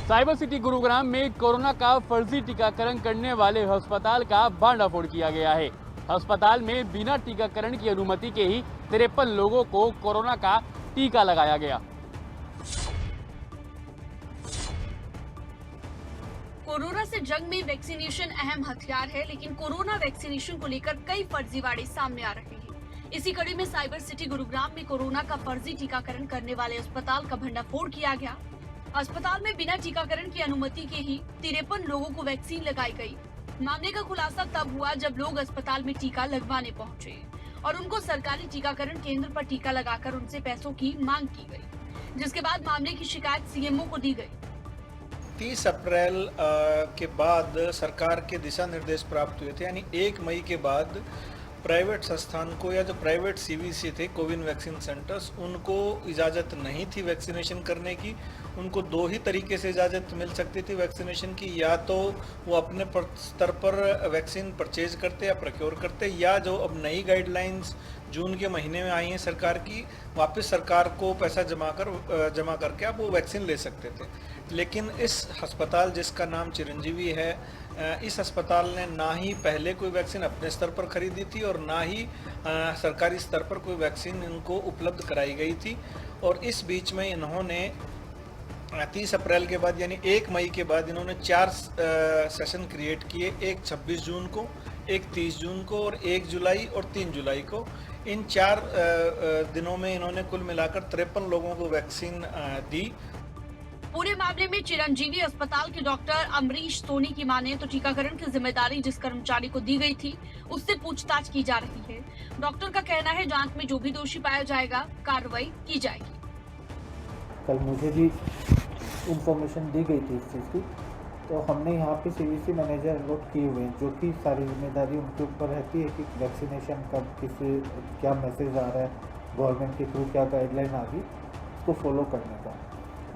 Cyber city Gurugram में corona का फर्जी टीकाकरण करने वाले अस्पताल का भांडाफोड़ किया गया है। अस्पताल में बिना टीकाकरण की अनुमति के ही 53 लोगों को कोरोना का टीका लगाया गया। कोरोना से जंग में वैक्सीनेशन अहम हथियार है, लेकिन कोरोना वैक्सीनेशन को लेकर कई फर्जीवाड़े सामने आ रहे हैं। इसी कड़ी में साइबर सिटी गुरुग्राम में कोरोना का फर्जी टीकाकरण करने वाले अस्पताल का भंडाफोड़ किया गया। अस्पताल में बिना टीकाकरण की अनुमति के ही 53 लोगों को वैक्सीन लगाई गई। मामले का खुलासा तब हुआ जब लोग अस्पताल में टीका लगवाने पहुंचे और उनको सरकारी टीकाकरण केंद्र पर टीका लगाकर उनसे पैसों की मांग की गई, जिसके बाद मामले की शिकायत सीएमओ को दी गई। 30 अप्रैल के बाद सरकार के दिशा निर्देश प्राप्त हुए थे, यानी 1 मई के बाद प्राइवेट संस्थान को या जो प्राइवेट सीवीसी थे, कोविन वैक्सीन सेंटर्स, उनको इजाज़त नहीं थी वैक्सीनेशन करने की। उनको 2 ही तरीके से इजाज़त मिल सकती थी वैक्सीनेशन की, या तो वो अपने स्तर पर वैक्सीन परचेज करते या प्रोक्योर करते, या जो अब नई गाइडलाइंस जून के महीने में आई हैं सरकार की, वापस सरकार को पैसा जमा करके आप वो वैक्सीन ले सकते थे। लेकिन इस अस्पताल जिसका नाम चिरंजीवी है, इस अस्पताल ने ना ही पहले कोई वैक्सीन अपने स्तर पर खरीदी थी और ना ही सरकारी स्तर पर कोई वैक्सीन इनको उपलब्ध कराई गई थी। और इस बीच में इन्होंने 30 अप्रैल के बाद यानी 1 मई के बाद इन्होंने 4 सेशन क्रिएट किए, एक 26 जून को, एक 30 जून को और 1 जुलाई और 3 जुलाई को। इन 4 दिनों में इन्होंने कुल मिलाकर 53 लोगों को वैक्सीन दी। पूरे मामले में चिरंजीवी अस्पताल के डॉक्टर अमरीश सोनी की माने तो टीकाकरण की जिम्मेदारी जिस कर्मचारी को दी गई थी उससे पूछताछ की जा रही है। डॉक्टर का कहना है जांच में जो भी दोषी पाया जाएगा कार्रवाई की जाएगी। कल मुझे भी इंफॉर्मेशन दी गई थी इस चीज़ की, तो हमने यहाँ पे सीवीसी मैनेजर अलॉट किए हुए हैं, जो कि सारी जिम्मेदारी उनके ऊपर रहती है कि वैक्सीनेशन कब क्या मैसेज आ रहा है, गवर्नमेंट के थ्रू क्या गाइडलाइन आ गई, उसको फॉलो करने का।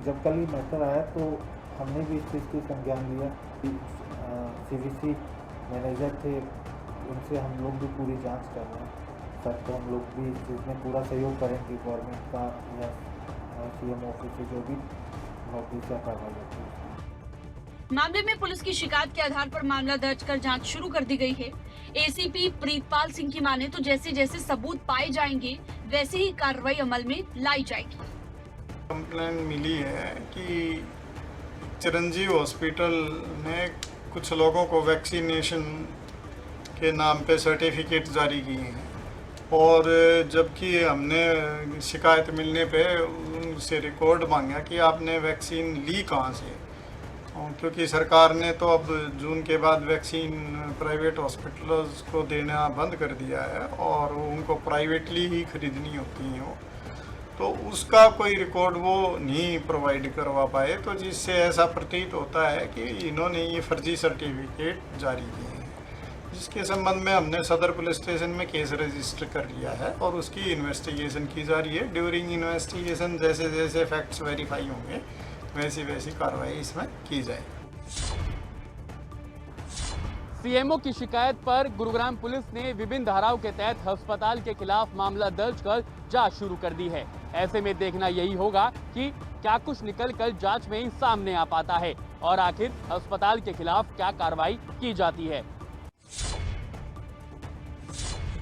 जब कल ये मैटर आया तो हमने भी इस चीज़ की संज्ञान लिया कि सीवीसी मैनेजर थे, उनसे हम लोग भी पूरी जांच कर रहे हैं सर, तो हम लोग भी इस चीज़ में पूरा सहयोग करेंगे गवर्नमेंट का या सीएम ऑफिस से जो भी नोटिस या कार्रवाई होती है। मामले में पुलिस की शिकायत के आधार पर मामला दर्ज कर जांच शुरू कर दी गई है। एसीपी प्रीतपाल सिंह की माने तो जैसे जैसे सबूत पाए जाएंगे वैसे ही कार्रवाई अमल में लाई जाएगी। कंप्लेन मिली है कि चिरंजीव हॉस्पिटल ने कुछ लोगों को वैक्सीनेशन के नाम पे सर्टिफिकेट जारी किए हैं, और जबकि हमने शिकायत मिलने पे उनसे रिकॉर्ड मांगा कि आपने वैक्सीन ली कहाँ से, क्योंकि सरकार ने तो अब जून के बाद वैक्सीन प्राइवेट हॉस्पिटल्स को देना बंद कर दिया है और उनको प्राइवेटली ही खरीदनी होती हैं, तो उसका कोई रिकॉर्ड वो नहीं प्रोवाइड करवा पाए, तो जिससे ऐसा प्रतीत होता है कि इन्होंने ये फर्जी सर्टिफिकेट जारी किए हैं, जिसके संबंध में हमने सदर पुलिस स्टेशन में केस रजिस्टर कर लिया है और उसकी इन्वेस्टिगेशन की जा रही है। ड्यूरिंग इन्वेस्टिगेशन जैसे जैसे फैक्ट्स वेरीफाई होंगे वैसी वैसी कार्रवाई इसमें की जाएगी। सीएमओ की शिकायत पर गुरुग्राम पुलिस ने विभिन्न धाराओं के तहत अस्पताल के खिलाफ मामला दर्ज कर जांच शुरू कर दी है। ऐसे में देखना यही होगा कि क्या कुछ निकलकर जांच में ही सामने आ पाता है और आखिर अस्पताल के खिलाफ क्या कार्रवाई की जाती है।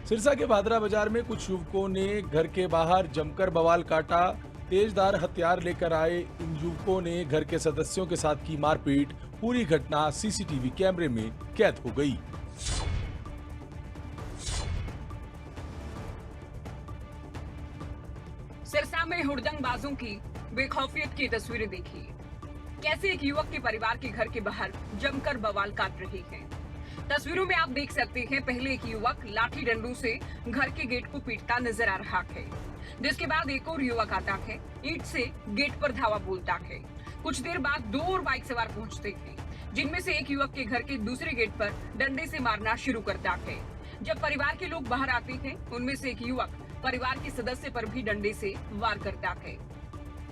सिरसा के भादरा बाजार में कुछ युवकों ने घर के बाहर जमकर बवाल काटा। तेजधार हथियार लेकर आए इन युवकों ने घर के सदस्यों के साथ की मारपीट। पूरी घटना सीसीटीवी कैमरे में कैद हो गई। सिरसा में हुड़दंगबाजों की बेखौफियत की तस्वीरें देखिए। कैसे एक युवक के परिवार के घर के बाहर जमकर बवाल काट रहे हैं। तस्वीरों में आप देख सकते हैं, पहले एक युवक लाठी डंडों से घर के गेट को पीटता नजर आ रहा है, जिसके बाद एक और युवक आता है, ईंट से गेट पर धावा बोलता है। कुछ देर बाद 2 और बाइक सवार पहुंचते हैं, जिनमें से एक युवक के घर के दूसरे गेट पर डंडे से मारना शुरू करता है। जब परिवार के लोग बाहर आते हैं, उनमें से एक युवक परिवार के सदस्य पर भी डंडे से वार करता है।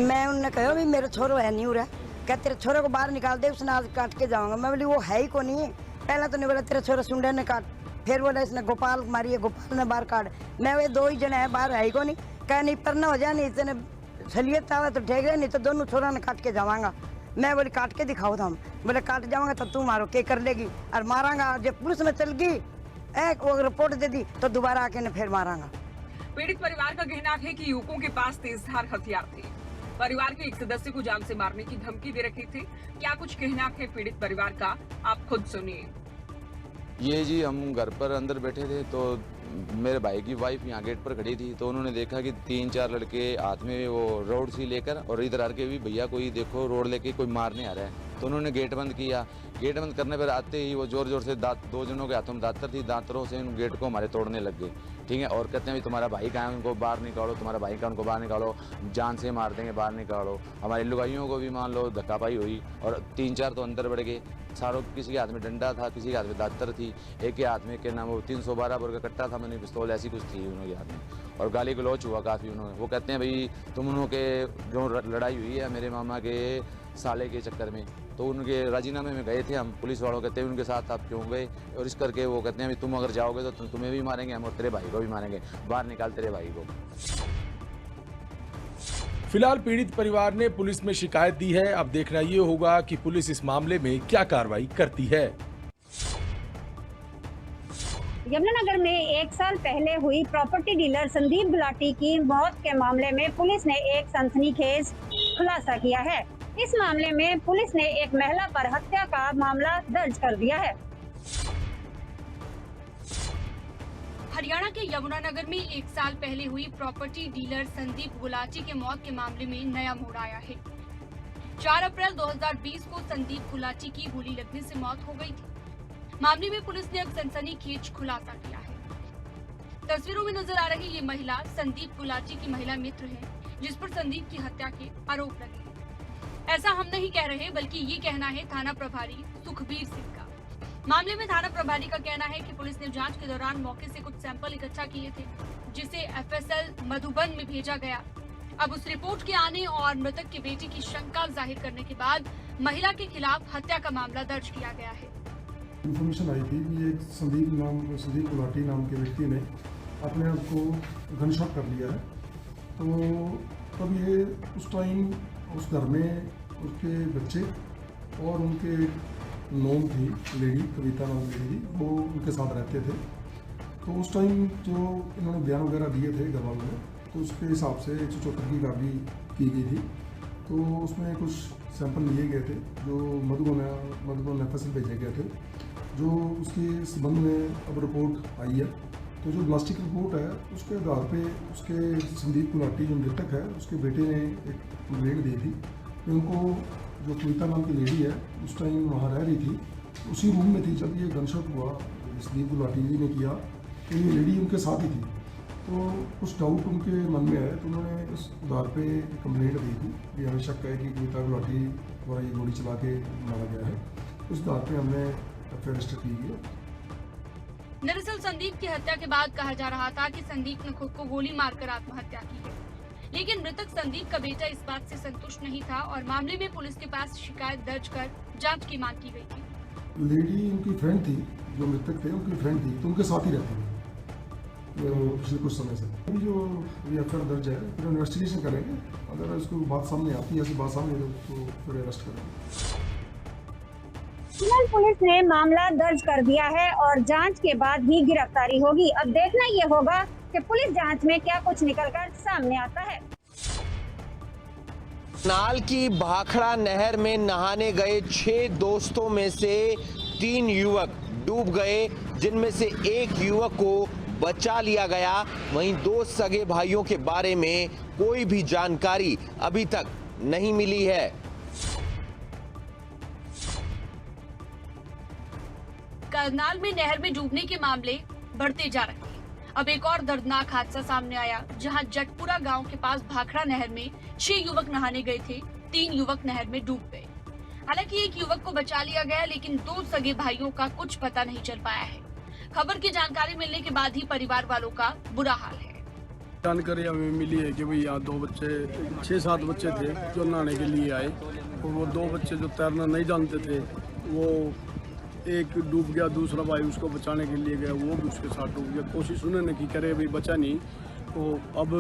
मैं उन्होंने कहा भी मेरा छोरो है नहीं हो रहा, क्या तेरे छोरे को बाहर निकाल दे, उसने आज काट के जाऊंगा। मैं बोली वो है ही को नहीं है। पहला तो नहीं बोला तेरा छोरा सुंडे ने काट, फिर बोला इसने गोपाल मारी है, गोपाल ने बाहर काट। मैं वे 2 ही जने है, बाहर है ही को नहीं। कह नहीं पर न हो जाए, नहीं इतने सलियत आवा तो ठीक है, नहीं तो दोनों छोरा ने काट के जावांगा। मैं बोले काट के दिखाओ तो हम बोले काट जाऊंगा तो तू मारो के कर लेगी और मारांगा जब पुलिस में चल गई वो रिपोर्ट दे दी तो दोबारा आके न फिर मारांगा। पीड़ित परिवार का कहना है कि युवकों के पास तेजधार हथियार थे। परिवार के एक सदस्य को जान से मारने की धमकी दे रखे थे। क्या कुछ कहना है पीड़ित परिवार का, आप खुद सुनिए। ये जी हम घर पर अंदर बैठे थे तो मेरे भाई की वाइफ यहाँ गेट पर खड़ी थी तो उन्होंने देखा कि 3-4 लड़के हाथ में वो रोड सी लेकर और इधर आके भी भैया कोई देखो रोड लेके कोई मारने आ रहा है। तो उन्होंने गेट बंद किया। गेट बंद करने पर आते ही वो जोर जोर से दो जनों के हाथों में दातर थी, दातरों से उन गेट को हमारे तोड़ने लग गए। ठीक है, और कहते हैं तुम्हारा भाई कहाँ है, उनको बाहर निकालो, तुम्हारा भाई का उनको बाहर निकालो, जान से मार देंगे, बाहर निकालो। हमारी लुगाइयों को भी मान लो धक्कापाई हुई और 3-4 तो अंदर बढ़ गए। सारों किसी के हाथ में डंडा था, किसी के हाथ में दातर थी, एक के हाथ में क्या नाम वो 312 बोर का कट्टा था, मैंने पिस्तौल ऐसी कुछ थी उन्होंने हाथ में। और गाली गलौच हुआ काफ़ी उन्होंने। वो कहते हैं भाई तुम उन्हों के जो लड़ाई हुई है मेरे मामा के साले के चक्कर में, तो उनके राजीनामे में गए थे हम। पुलिस वालों कहते हैं उनके साथ आप क्यों गए, और इस करके वो कहते हैं भाई तुम अगर जाओगे तो तुम्हें भी मारेंगे हम और तेरे भाई को भी मारेंगे, बाहर निकाल तेरे भाई को। फिलहाल पीड़ित परिवार ने पुलिस में शिकायत दी है। अब देखना ये होगा कि पुलिस इस मामले में क्या कार्रवाई करती है। यमुनानगर में 1 साल पहले हुई प्रॉपर्टी डीलर संदीप गुलाटी की मौत के मामले में पुलिस ने एक सनसनीखेज खुलासा किया है। इस मामले में पुलिस ने एक महिला पर हत्या का मामला दर्ज कर दिया है। हरियाणा के यमुनानगर में 1 साल पहले हुई प्रॉपर्टी डीलर संदीप गुलाटी के मौत के मामले में नया मोड़ आया है। 4 अप्रैल 2020 को संदीप गुलाटी की गोली लगने से मौत हो गई थी। मामले में पुलिस ने अब सनसनीखेज खुलासा किया है। तस्वीरों में नजर आ रही ये महिला संदीप गुलाटी की महिला मित्र है, जिस पर संदीप की हत्या के आरोप लगे हैं। ऐसा हम नहीं कह रहे, बल्कि ये कहना है थाना प्रभारी सुखबीर सिंह का। मामले में थाना प्रभारी का कहना है कि पुलिस ने जांच के दौरान मौके से कुछ सैंपल इकट्ठा किए थे, जिसे FSL मधुबन में भेजा गया। अब उस रिपोर्ट के आने और मृतक के बेटे की शंका जाहिर करने के बाद महिला के खिलाफ हत्या का मामला दर्ज किया गया है। इन्फॉर्मेशन आई थी कि एक संदीप गुलाटी नाम के व्यक्ति ने अपने आप को गनशॉट कर लिया है। तो तब ये उस टाइम उस घर में उसके बच्चे और उनके नॉन थी लेडी, कविता नाम की लेडी, वो उनके साथ रहते थे। तो उस टाइम जो इन्होंने बयान वगैरह दिए थे घर वालों ने, तो उसके हिसाब से 174 की कार्रवाई की गई थी। तो उसमें कुछ सैंपल लिए गए थे जो मधुबन FSL भेजे गए थे, जो उसके संबंध में अब रिपोर्ट आई है। तो जो ब्लास्टिक रिपोर्ट है उसके आधार पे उसके संदीप गुलाटी जो मृतक है उसके बेटे ने एक कंप्लेंट दी थी कि उनको जो कविता नाम की लेडी है उस टाइम वहाँ रह रही थी, उसी रूम में थी जब ये गनशॉट हुआ संदीप गुलाटी जी ने किया, तो ये लेडी उनके साथ ही थी। तो कुछ डाउट उनके मन में है, तो उन्होंने उस आधार पे कंप्लेंट दी थी कि हमें शक है कि कविता गुलाटी द्वारा ये गोली चला के मारा गया है। उस आधार पे हमने FIR रजिस्टर की है। दरअसल संदीप की हत्या के बाद कहा जा रहा था कि संदीप ने खुद को गोली मारकर आत्महत्या की है, लेकिन मृतक संदीप का बेटा इस बात से संतुष्ट नहीं था और मामले में पुलिस के पास शिकायत दर्ज कर जांच की मांग की गई थी। लेडी उनकी फ्रेंड थी, जो मृतक थे उनकी फ्रेंड थी, तो उनके साथ ही रहती थी पिछले कुछ समय से। अभी जो FIR दर्ज है फिर इन्वेस्टिगेशन करेंगे, अगर उसको बात सामने आती है, ऐसी बात सामने तो फिर अरेस्ट करेंगे। फिलहाल पुलिस ने मामला दर्ज कर दिया है और जांच के बाद ही गिरफ्तारी होगी। अब देखना ये होगा कि पुलिस जांच में क्या कुछ निकलकर सामने आता है। नाल की भाखड़ा नहर में नहाने गए 6 दोस्तों में से 3 युवक डूब गए, जिनमें से एक युवक को बचा लिया गया। वहीं 2 सगे भाइयों के बारे में कोई भी जानकारी अभी तक नहीं मिली है। करनाल में नहर में डूबने के मामले बढ़ते जा रहे हैं। अब एक और दर्दनाक हादसा सामने आया, जहां जटपुरा गांव के पास भाखड़ा नहर में 6 युवक नहाने गए थे। 3 युवक नहर में डूब गए। हालांकि एक युवक को बचा लिया गया, लेकिन 2 सगे भाइयों का कुछ पता नहीं चल पाया है। खबर की जानकारी मिलने के बाद ही परिवार वालों का बुरा हाल है। जानकारी हमें मिली है कि भाई यहाँ 2 बच्चे 6-7 बच्चे थे जो नहाने के लिए आए, और वो 2 बच्चे जो तैरना नहीं जानते थे, वो एक डूब गया, दूसरा भाई उसको बचाने के लिए गया, वो भी उसके साथ डूब गया। कोशिश उन्होंने की, करे भाई बचा नहीं। तो अब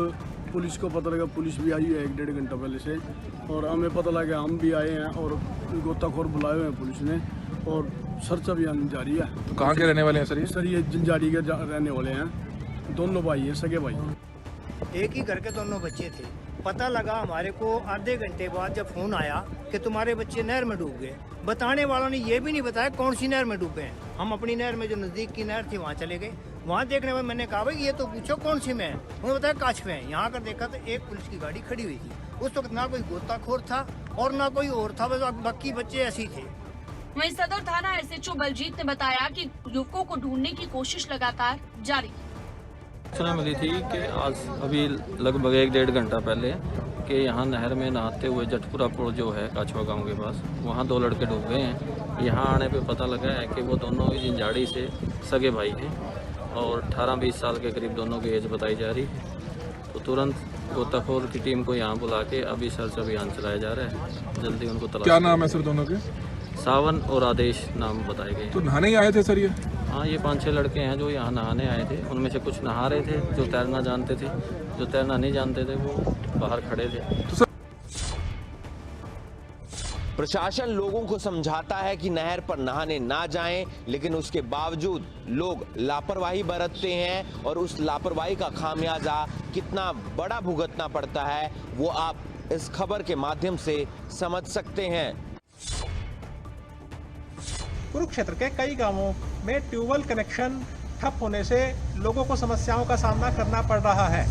पुलिस को पता लगा, पुलिस भी आई है 1-1.5 घंटा पहले से, और हमें पता लगा, हम भी आए हैं और गोताखोर बुलाए हुए हैं पुलिस ने, और सर्च अभियान जारी है। तो कहाँ के रहने वाले हैं सर? सर ये जंजारी के रहने वाले हैं, दोनों भाई हैं, सगे भाई। एक ही घर के दोनों बच्चे थे। पता लगा हमारे को आधे घंटे बाद जब फोन आया कि तुम्हारे बच्चे नहर में डूब गए। बताने वालों ने ये भी नहीं बताया कौन सी नहर में डूबे हैं। हम अपनी नहर में जो नज़दीक की नहर थी वहाँ चले गए। वहाँ देखने में मैंने कहा भाई ये तो पूछो कौन सी में है, उन्होंने बताया काछ में है। यहाँ कर देखा तो एक पुलिस की गाड़ी खड़ी हुई थी। उस वक्त ना कोई गोताखोर था और ना कोई और था, बस बाकी बच्चे ऐसे ही थे। वहीं सदर थाना SHO बलजीत ने बताया कि युवकों को ढूंढने की कोशिश लगातार जारी है। सूचना मिली थी कि आज अभी लगभग 1-1.5 घंटा पहले कि यहाँ नहर में नहाते हुए जटपुरा पुल जो है काछवा गांव के पास, वहाँ 2 लड़के डूब गए हैं। यहाँ आने पे पता लगा है कि वो दोनों ही जंजाड़ी से सगे भाई हैं और 18-20 साल के करीब दोनों की एज बताई जा रही है। तो तुरंत गोताखोर की टीम को यहाँ बुला के अभी सर्च अभियान चलाया जा रहा है, जल्दी उनको तलाश। क्या नाम है सर दोनों के? सावन और आदेश नाम बताए गए। तो नहाने ही आए थे सर ये? हाँ, ये 5-6 लड़के हैं जो यहाँ नहाने आए थे। उनमें से कुछ नहा रहे थे जो तैरना जानते थे, जो तैरना नहीं जानते थे वो बाहर खड़े थे। प्रशासन लोगों को समझाता है कि नहर पर नहाने ना जाएं, लेकिन उसके बावजूद लोग लापरवाही बरतते हैं और उस लापरवाही का खामियाजा कितना बड़ा भुगतना पड़ता है वो आप इस खबर के माध्यम से समझ सकते हैं। कुरुक्षेत्र के कई गांवों में ट्यूबवेल कनेक्शन ठप होने से लोगों को समस्याओं का सामना करना पड़ रहा है,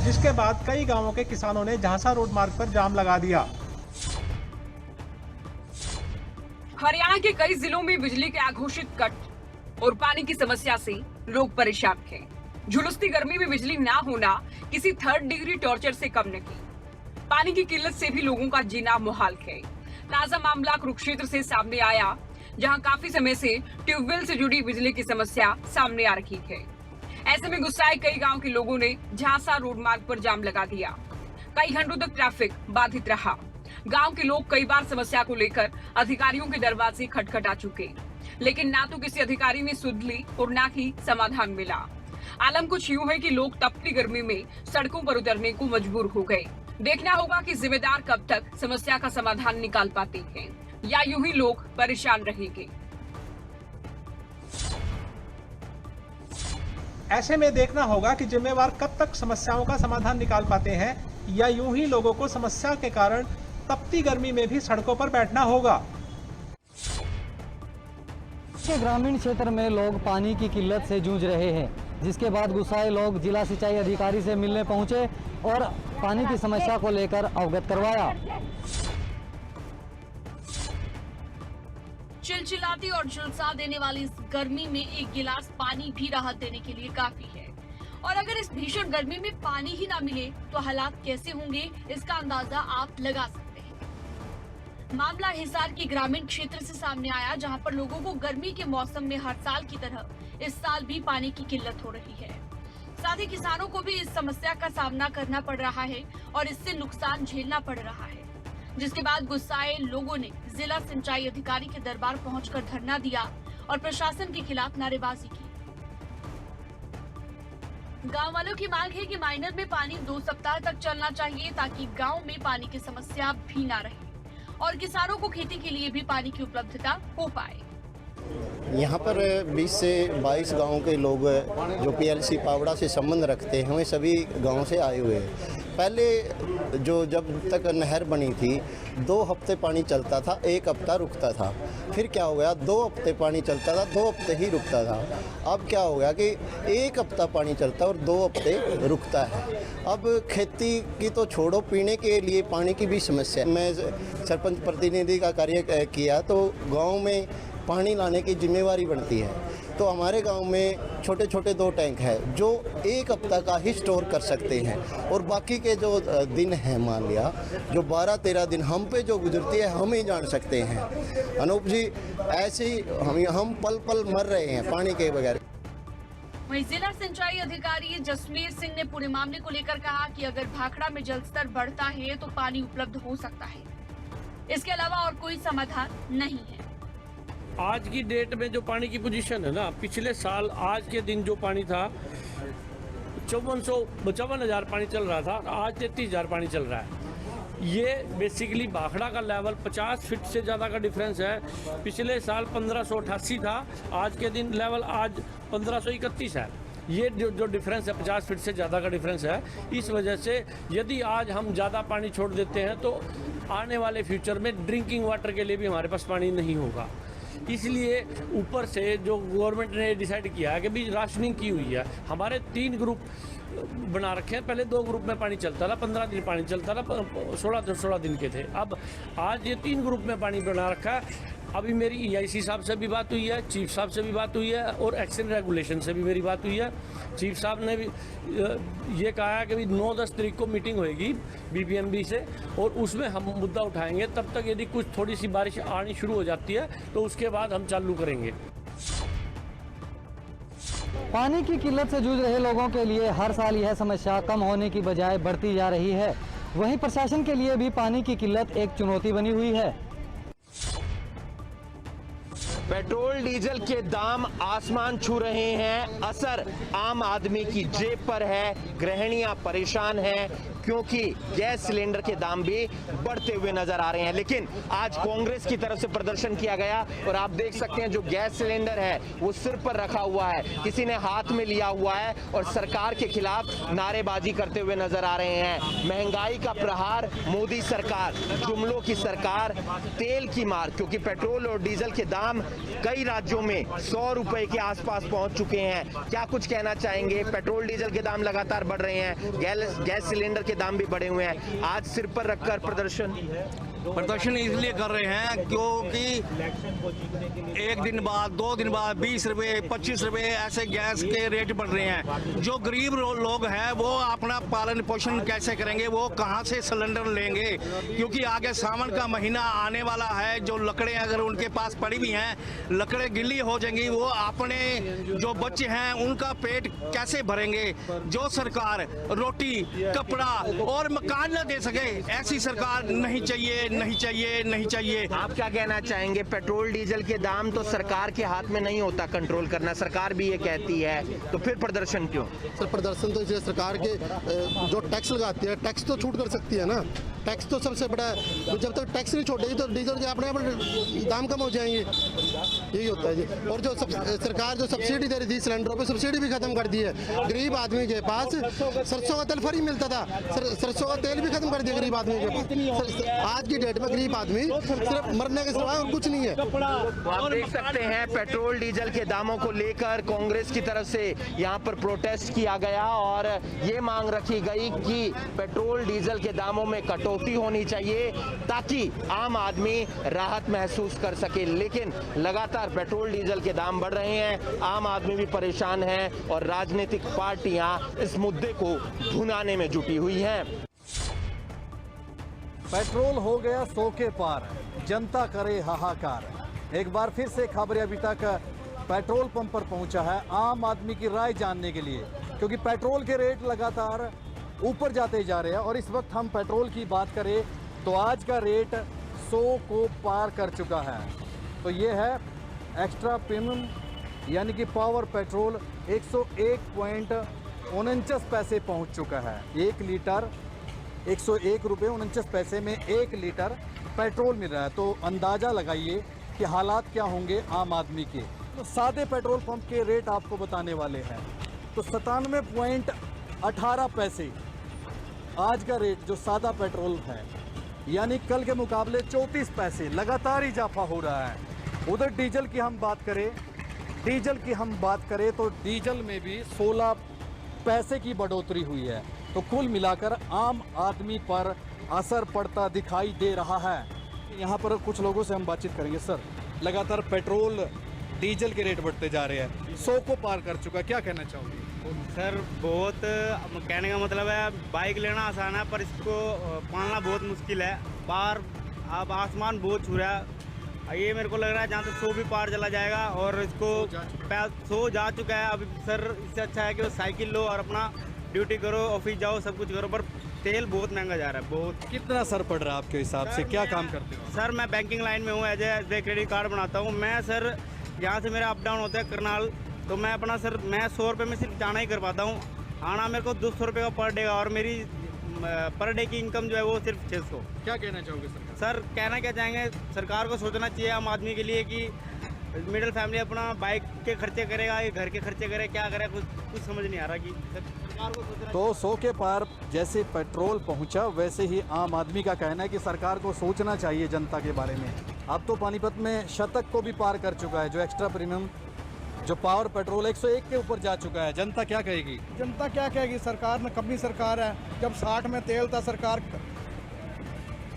जिसके बाद कई गांवों के किसानों ने झांसा रोड मार्ग पर जाम लगा दिया। हरियाणा के कई जिलों में बिजली के अघोषित कट और पानी की समस्या से लोग परेशान हैं। झुलसती गर्मी में बिजली ना होना किसी 3rd डिग्री टॉर्चर से कम नहीं। पानी की किल्लत से भी लोगों का जीना मुहाल है। ताजा मामला कुरुक्षेत्र से सामने आया, जहां काफी समय से ट्यूबवेल से जुड़ी बिजली की समस्या सामने आ रही है। ऐसे में गुस्साए कई गांव के लोगों ने झांसा रोड मार्ग पर जाम लगा दिया। कई घंटों तक ट्रैफिक बाधित रहा। गांव के लोग कई बार समस्या को लेकर अधिकारियों के दरवाजे खटखटा चुके, लेकिन ना तो किसी अधिकारी ने सुध ली और ना ही समाधान मिला। आलम कुछ यूं है कि लोग तपती गर्मी में सड़कों पर उतरने को मजबूर हो गए। देखना होगा कि जिम्मेदार कब तक समस्या का समाधान निकाल पाते हैं या यूं ही लोग परेशान रहेंगे। ऐसे में देखना होगा कि जिम्मेवार कब तक समस्याओं का समाधान निकाल पाते हैं या यूं ही लोगों को समस्या के कारण तपती गर्मी में भी सड़कों पर बैठना होगा। ग्रामीण क्षेत्र में लोग पानी की किल्लत से जूझ रहे हैं, जिसके बाद गुस्साए लोग जिला सिंचाई अधिकारी से मिलने पहुंचे और पानी की समस्या को लेकर अवगत करवाया। चिलचिलाती और झुलसा देने वाली इस गर्मी में एक गिलास पानी भी राहत देने के लिए काफी है। और अगर इस भीषण गर्मी में पानी ही ना मिले तो हालात कैसे होंगे, इसका अंदाजा आप लगा सकते हैं। मामला हिसार के ग्रामीण क्षेत्र से सामने आया, जहां पर लोगों को गर्मी के मौसम में हर साल की तरह इस साल भी पानी की किल्लत हो रही है। साथ ही किसानों को भी इस समस्या का सामना करना पड़ रहा है और इससे नुकसान झेलना पड़ रहा है, जिसके बाद गुस्साए लोगों ने जिला सिंचाई अधिकारी के दरबार पहुंचकर धरना दिया और प्रशासन के खिलाफ नारेबाजी की। गांव वालों की मांग है कि माइनर में पानी 2 सप्ताह तक चलना चाहिए, ताकि गांव में पानी की समस्या भी ना रहे और किसानों को खेती के लिए भी पानी की उपलब्धता हो पाए। यहाँ पर 20 से 22 गाँव के लोग जो PLC पावड़ा से संबंध रखते हैं, वे सभी गाँव से आए हुए हैं। पहले जब तक नहर बनी थी 2 हफ्ते पानी चलता था, 1 हफ्ता रुकता था। फिर क्या हो गया, 2 हफ्ते पानी चलता था, 2 हफ्ते ही रुकता था। अब क्या हो गया कि 1 हफ्ता पानी चलता है और 2 हफ्ते रुकता है। अब खेती की तो छोड़ो, पीने के लिए पानी की भी समस्या। मैं सरपंच प्रतिनिधि का कार्य किया तो गाँव में पानी लाने की जिम्मेवारी बनती है। तो हमारे गांव में छोटे छोटे 2 टैंक हैं जो 1 हफ्ता का ही स्टोर कर सकते हैं, और बाकी के जो दिन हैं, मान लिया जो 12-13 दिन हम पे जो गुजरती है हम ही जान सकते हैं। अनूप जी, ऐसे ही हम पल पल मर रहे हैं पानी के बगैर। वहीं जिला सिंचाई अधिकारी जसमेर सिंह ने पूरे मामले को लेकर कहा कि अगर भाखड़ा में जल स्तर बढ़ता है तो पानी उपलब्ध हो सकता है, इसके अलावा और कोई समाधान नहीं है। आज की डेट में जो पानी की पोजीशन है ना, पिछले साल आज के दिन जो पानी था 54,000 पानी चल रहा था, आज 33,000 पानी चल रहा है। ये बेसिकली भाखड़ा का लेवल 50 फीट से ज़्यादा का डिफरेंस है। पिछले साल 1588 था, आज के दिन लेवल आज 1531 है। ये जो डिफरेंस है 50 फीट से ज़्यादा का डिफरेंस है। इस वजह से यदि आज हम ज़्यादा पानी छोड़ देते हैं तो आने वाले फ्यूचर में ड्रिंकिंग वाटर के लिए भी हमारे पास पानी नहीं होगा। इसलिए ऊपर से जो गवर्नमेंट ने डिसाइड किया है कि भी राशनिंग की हुई है। हमारे 3 ग्रुप बना रखे हैं। पहले 2 ग्रुप में पानी चलता था, 15 दिन पानी चलता था, 16 दिन के थे। अब आज ये 3 ग्रुप में पानी बना रखा है। अभी मेरी EIC साहब से भी बात हुई है, चीफ साहब से भी बात हुई है और एक्शन रेगुलेशन से भी मेरी बात हुई है। चीफ साहब ने भी ये कहा है कि भी 9-10 तारीख को मीटिंग होएगी BPMB से और उसमें हम मुद्दा उठाएंगे। तब तक यदि कुछ थोड़ी सी बारिश आनी शुरू हो जाती है तो उसके बाद हम चालू करेंगे। पानी की किल्लत से जूझ रहे लोगों के लिए हर साल यह समस्या कम होने की बजाय बढ़ती जा रही है। वहीं प्रशासन के लिए भी पानी की किल्लत एक चुनौती बनी हुई है। पेट्रोल डीजल के दाम आसमान छू रहे हैं, असर आम आदमी की जेब पर है। गृहिणियां परेशान हैं क्योंकि गैस सिलेंडर के दाम भी बढ़ते हुए नजर आ रहे हैं। लेकिन आज कांग्रेस की तरफ से प्रदर्शन किया गया और आप देख सकते हैं जो गैस सिलेंडर है वो सिर पर रखा हुआ है, किसी ने हाथ में लिया हुआ है और सरकार के खिलाफ नारेबाजी करते हुए नजर आ रहे हैं। महंगाई का प्रहार मोदी सरकार, जुमलों की सरकार, तेल की मार, क्योंकि पेट्रोल और डीजल के दाम कई राज्यों में 100 रुपए के आसपास पहुंच चुके हैं। क्या कुछ कहना चाहेंगे? पेट्रोल डीजल के दाम लगातार बढ़ रहे हैं, गैस सिलेंडर के दाम भी बढ़े हुए हैं। आज सिर पर रखकर प्रदर्शन इसलिए कर रहे हैं क्योंकि 1 दिन बाद 2 दिन बाद 20 रुपए 25 रुपए ऐसे गैस के रेट बढ़ रहे हैं। जो गरीब लोग हैं वो अपना पालन पोषण कैसे करेंगे, वो कहां से सिलेंडर लेंगे? क्योंकि आगे सावन का महीना आने वाला है। जो लकड़े अगर उनके पास पड़ी भी हैं, लकड़े गिल्ली हो जाएंगी, वो अपने जो बच्चे हैं उनका पेट कैसे भरेंगे? जो सरकार रोटी, कपड़ा और मकान न दे सके, ऐसी सरकार नहीं चाहिए, नहीं चाहिए, नहीं चाहिए। आप क्या कहना चाहेंगे? पेट्रोल डीजल के दाम तो सरकार के हाथ में नहीं होता कंट्रोल करना, सरकार भी ये कहती है, तो फिर प्रदर्शन क्यों? सर प्रदर्शन तो इसलिए सरकार के जो टैक्स लगाती है, टैक्स तो छूट कर सकती है ना। टैक्स तो सबसे बड़ा है। तो जब तक टैक्स नहीं छोड़ेगी तो डीजल के अपने दाम कम हो जाएंगे, यही होता है जी। और जो सरकार जो सब्सिडी दे रही थी सिलेंडरों पे, सब्सिडी भी खत्म कर दी है। गरीब आदमी के पास सरसों का तेल फ्री मिलता था, सरसों का तेल भी खत्म कर दिया गरीब आदमी के पास। आज की डेट में गरीब आदमी सिर्फ मरने के सिवाय और कुछ नहीं है। तो आप देख सकते हैं पेट्रोल डीजल के दामों को लेकर कांग्रेस की तरफ से यहाँ पर प्रोटेस्ट किया गया और ये मांग रखी गई कि पेट्रोल डीजल के दामों में कटौती होनी चाहिए ताकि आम आदमी राहत महसूस कर सके। लेकिन लगातार पेट्रोल डीजल के दाम बढ़ रहे हैं, आम आदमी भी परेशान है और राजनीतिक पार्टियां इस मुद्दे को भुनाने में जुटी हुई हैं। पेट्रोल हो गया 100 के पार, जनता करे हाहाकार। एक बार फिर से खबर अभी तक पेट्रोल पंप पर पहुंचा है आम आदमी की राय जानने के लिए, क्योंकि पेट्रोल के रेट लगातार ऊपर जाते जा रहे हैं। और इस वक्त हम पेट्रोल की बात करें तो आज का रेट 100 को पार कर चुका है। तो ये है एक्स्ट्रा प्रीमियम यानी कि पावर पेट्रोल 101.49 पैसे पहुंच चुका है। 1 लीटर 101 रुपये 49 पैसे में 1 लीटर पेट्रोल मिल रहा है। तो अंदाज़ा लगाइए कि हालात क्या होंगे आम आदमी के। तो सादे पेट्रोल पंप के रेट आपको बताने वाले हैं। तो 97.18 पैसे आज का रेट जो सादा पेट्रोल है, यानी कल के मुकाबले 34 पैसे लगातार इजाफा हो रहा है। उधर डीजल की हम बात करें तो डीजल में भी 16 पैसे की बढ़ोतरी हुई है। तो कुल मिलाकर आम आदमी पर असर पड़ता दिखाई दे रहा है। यहाँ पर कुछ लोगों से हम बातचीत करेंगे। सर, लगातार पेट्रोल डीजल के रेट बढ़ते जा रहे हैं, 100 को पार कर चुका, क्या कहना चाहोगे? सर बहुत कहने का मतलब है बाइक लेना आसान है पर इसको पालना बहुत मुश्किल है। बाहर अब आसमान बहुत छू रहा है। ये मेरे को लग रहा है जहाँ तक 100 भी पार चला जाएगा और इसको 100 जा चुका है। अभी सर इससे अच्छा है कि वो साइकिल लो और अपना ड्यूटी करो, ऑफिस जाओ, सब कुछ करो, पर तेल बहुत महंगा जा रहा है। बहुत कितना सर पड़ रहा है आपके हिसाब से? क्या काम करते हो? सर मैं बैंकिंग लाइन में हूँ, एज ए क्रेडिट कार्ड बनाता हूँ मैं। सर यहाँ से मेरा अप डाउन होता है करनाल, तो मैं अपना सर मैं 100 रुपये में सिर्फ जाना ही कर पाता हूँ। आना मेरे को 200 रुपये का पर डे और मेरी पर डे की इनकम जो है वो सिर्फ 600। क्या कहना चाहोगे सरकार? सर कहना क्या चाहेंगे, सरकार को सोचना चाहिए आम आदमी के लिए कि मिडिल फैमिली अपना बाइक के खर्चे करेगा या घर के खर्चे करे, क्या करे, कुछ समझ नहीं आ रहा कि सरकार को सोचना। तो 100 के पार जैसे पेट्रोल पहुंचा वैसे ही आम आदमी का कहना है कि सरकार को सोचना चाहिए जनता के बारे में। अब तो पानीपत में शतक को भी पार कर चुका है, जो एक्स्ट्रा प्रीमियम जो पावर पेट्रोल 101 के ऊपर जा चुका है। जनता क्या कहेगी? जनता क्या कहेगी? सरकार ने कमी सरकार है। जब 60 में तेल था,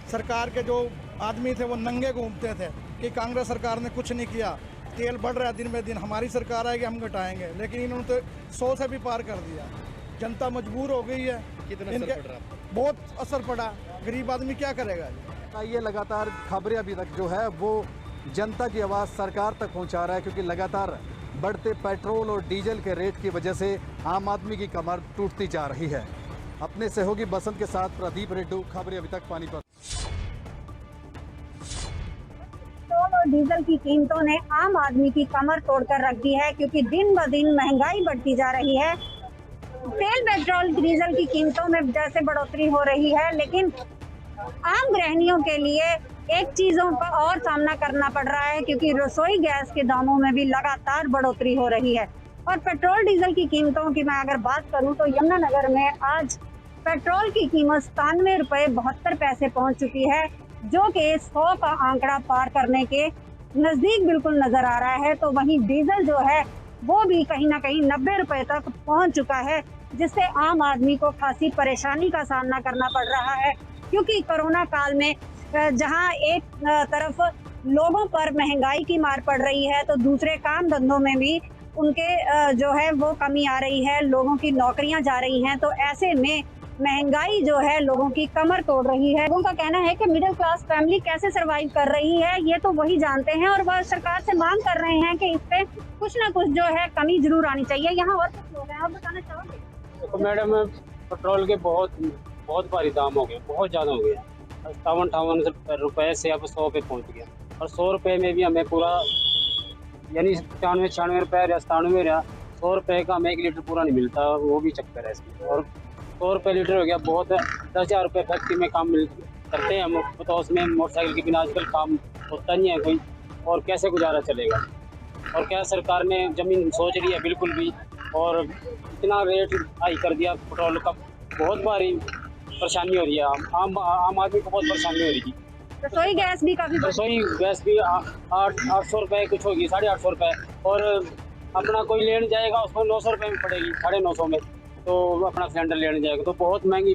सरकार के जो आदमी थे वो नंगे घूमते थे कि कांग्रेस सरकार ने कुछ नहीं किया। तेल बढ़ रहा है दिन ब दिन, हमारी सरकार आएगी हम घटाएंगे, लेकिन इन्होंने तो 100 से भी पार कर दिया। जनता मजबूर हो गई है। कितना असर पड़ रहा? बहुत असर पड़ा। गरीब आदमी क्या करेगा? ये लगातार खबरें अभी तक जो है वो जनता की आवाज़ सरकार तक पहुंचा रहा है, क्योंकि लगातार बढ़ते पेट्रोल और डीजल के रेट की वजह से आम आदमी की कमर टूटती जा रही है। अपने सहयोगी बसंत के साथ प्रदीप रेड्डू, खबरें अभी तक पानीपत। पेट्रोल और डीजल की कीमतों ने आम आदमी की कमर तोड़कर रख दी है, क्योंकि दिन ब दिन महंगाई बढ़ती जा रही है। तेल, पेट्रोल, डीजल की कीमतों में जैसे बढ़ोतरी हो रही है, लेकिन आम गृहिणियों के लिए एक चीजों का और सामना करना पड़ रहा है, क्योंकि रसोई गैस के दामों में भी लगातार बढ़ोतरी हो रही है। और पेट्रोल डीजल की कीमतों की मैं अगर बात करूं तो यमुनानगर में आज पेट्रोल की कीमत 97 रुपये 72 पैसे पहुंच चुकी है, जो कि 100 का आंकड़ा पार करने के नजदीक बिल्कुल नजर आ रहा है। तो वहीं डीजल जो है वो भी कहीं ना कहीं 90 रुपये तक पहुंच चुका है, जिससे आम आदमी को खासी परेशानी का सामना करना पड़ रहा है। क्योंकि कोरोना काल में जहां एक तरफ लोगों पर महंगाई की मार पड़ रही है, तो दूसरे काम धंधों में भी उनके जो है वो कमी आ रही है, लोगों की नौकरियां जा रही हैं। तो ऐसे में महंगाई जो है लोगों की कमर तोड़ रही है। लोगों का कहना है कि मिडिल क्लास फैमिली कैसे सरवाइव कर रही है ये तो वही जानते हैं, और वह सरकार से मांग कर रहे हैं कि इस पे कुछ ना कुछ जो है कमी जरूर आनी चाहिए। यहाँ और कुछ लोग हैं, आप बताना चाहोगे? तो मैडम पेट्रोल के बहुत भारी दाम हो गए, बहुत ज़्यादा हो गया। 57-58 रुपये से अब 100 पे पहुँच गया, और 100 रुपये में भी हमें पूरा यानी 95-96 रुपये या 97 रहा, 100 रुपये का हमें 1 लीटर पूरा नहीं मिलता, वो भी चक्कर है इसमें। और 100 रुपये लीटर हो गया बहुत है। 10,000 रुपये फैक्ट्री में काम करते हैं हम, तो उसमें मोटरसाइकिल के बिना आजकल काम होता नहीं है कोई, और कैसे गुजारा चलेगा? और क्या सरकार ने ज़मीन सोच रही है बिल्कुल भी, और इतना रेट हाई कर दिया पेट्रोल का, बहुत भारी परेशानी हो रही है। आम आदमी को बहुत परेशानी हो रही थी। रसोई गैस भी काफी, रसोई गैस भी 800 रुपये कुछ होगी, 850 रुपये, और अपना कोई लेने जाएगा उसको 900 रुपये में पड़ेगी, 950 में तो अपना सिलेंडर लेने जाएगा तो बहुत महंगी,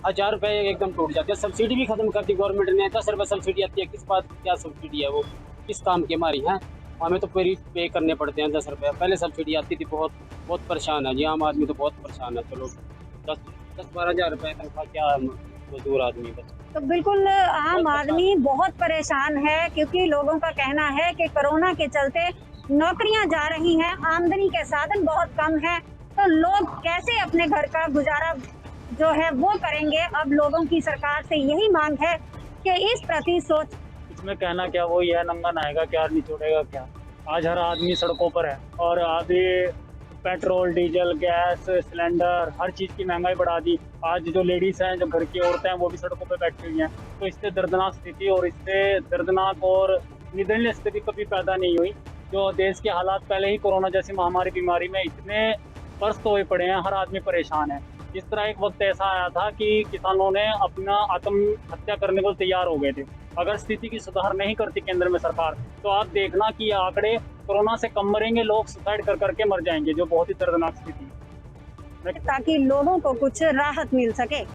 1000 रुपये एकदम टूट जाते हैं। सब्सिडी भी खत्म कर दी गवर्नमेंट ने, 10 रुपये सब्सिडी आती है, किस बात की क्या सब्सिडी है, वो किस काम की हमारी है? हमें तो पूरी पे करने पड़ते हैं 10 रुपये। पहले सब्सिडी आती थी, बहुत परेशान है जी आम आदमी, तो बहुत परेशान है। चलो 10-12 हज़ार रुपये तनख्वाह क्या है मजदूर आदमी बस। तो बिल्कुल आम आदमी बहुत परेशान है, क्योंकि लोगों का कहना है कि कोरोना के चलते नौकरियां जा रही हैं, आमदनी के साधन बहुत कम है, तो लोग कैसे अपने घर का गुजारा जो है वो करेंगे। अब लोगों की सरकार से यही मांग है कि इस प्रति सोच। इसमें कहना क्या, वो यह नंगा नहाएगा क्या, निचोड़ेगा क्या? आज हर आदमी सड़कों पर है, और आदि पेट्रोल, डीजल, गैस, सिलेंडर, हर चीज़ की महंगाई बढ़ा दी। आज जो लेडीज़ हैं, जो घर की औरतें हैं, वो भी सड़कों पर बैठी हुई हैं। तो इससे दर्दनाक स्थिति, और इससे दर्दनाक और निधनीय स्थिति कभी पैदा नहीं हुई। जो देश के हालात पहले ही कोरोना जैसी महामारी बीमारी में इतने परस्त हुए पड़े हैं, हर आदमी परेशान है। इस तरह एक वक्त ऐसा आया था कि किसानों ने अपना आत्महत्या करने को तैयार हो गए थे। अगर स्थिति की सुधार नहीं करती केंद्र में सरकार, तो आप देखना कि आंकड़े कोरोना से कम मरेंगे, लोग सुसाइड कर करके मर जाएंगे, जो बहुत ही दर्दनाक स्थिति है, ताकि लोगों को कुछ राहत मिल सके।